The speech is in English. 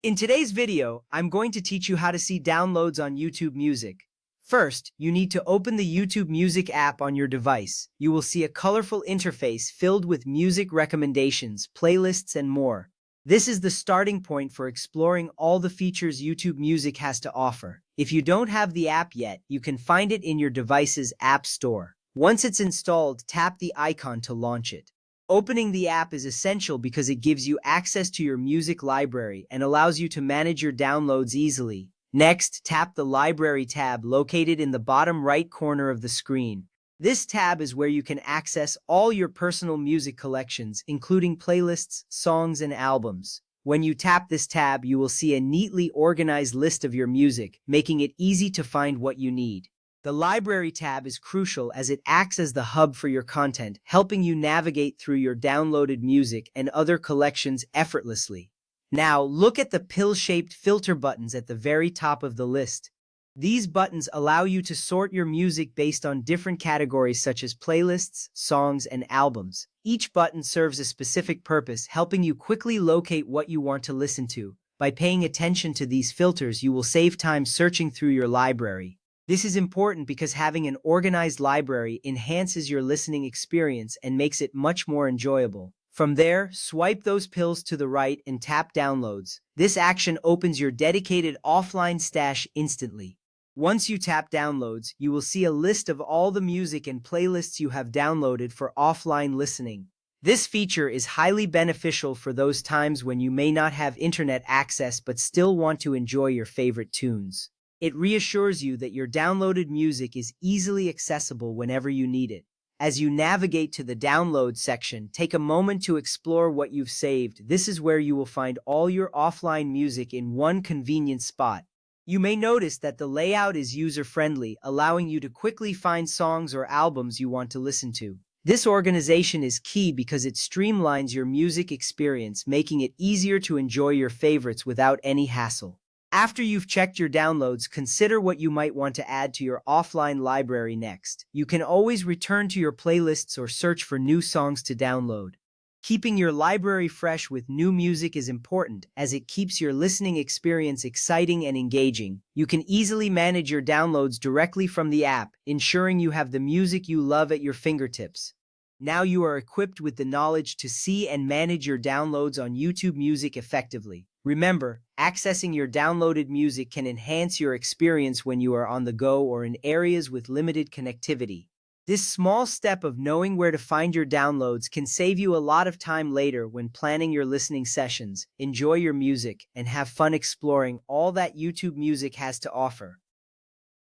In today's video, I'm going to teach you how to see downloads on YouTube Music. First, you need to open the YouTube Music app on your device. You will see a colorful interface filled with music recommendations, playlists, and more. This is the starting point for exploring all the features YouTube Music has to offer. If you don't have the app yet, you can find it in your device's app store. Once it's installed, tap the icon to launch it. Opening the app is essential because it gives you access to your music library and allows you to manage your downloads easily. Next, tap the Library tab located in the bottom right corner of the screen. This tab is where you can access all your personal music collections, including playlists, songs, and albums. When you tap this tab, you will see a neatly organized list of your music, making it easy to find what you need. The Library tab is crucial as it acts as the hub for your content, helping you navigate through your downloaded music and other collections effortlessly. Now, look at the pill-shaped filter buttons at the very top of the list. These buttons allow you to sort your music based on different categories such as playlists, songs, and albums. Each button serves a specific purpose, helping you quickly locate what you want to listen to. By paying attention to these filters, you will save time searching through your library. This is important because having an organized library enhances your listening experience and makes it much more enjoyable. From there, swipe those pills to the right and tap Downloads. This action opens your dedicated offline stash instantly. Once you tap Downloads, you will see a list of all the music and playlists you have downloaded for offline listening. This feature is highly beneficial for those times when you may not have internet access but still want to enjoy your favorite tunes. It reassures you that your downloaded music is easily accessible whenever you need it. As you navigate to the Download section, take a moment to explore what you've saved. This is where you will find all your offline music in one convenient spot. You may notice that the layout is user-friendly, allowing you to quickly find songs or albums you want to listen to. This organization is key because it streamlines your music experience, making it easier to enjoy your favorites without any hassle. After you've checked your downloads, consider what you might want to add to your offline library next. You can always return to your playlists or search for new songs to download. Keeping your library fresh with new music is important, as it keeps your listening experience exciting and engaging. You can easily manage your downloads directly from the app, ensuring you have the music you love at your fingertips. Now you are equipped with the knowledge to see and manage your downloads on YouTube Music effectively. Remember, accessing your downloaded music can enhance your experience when you are on the go or in areas with limited connectivity. This small step of knowing where to find your downloads can save you a lot of time later when planning your listening sessions. Enjoy your music and have fun exploring all that YouTube Music has to offer.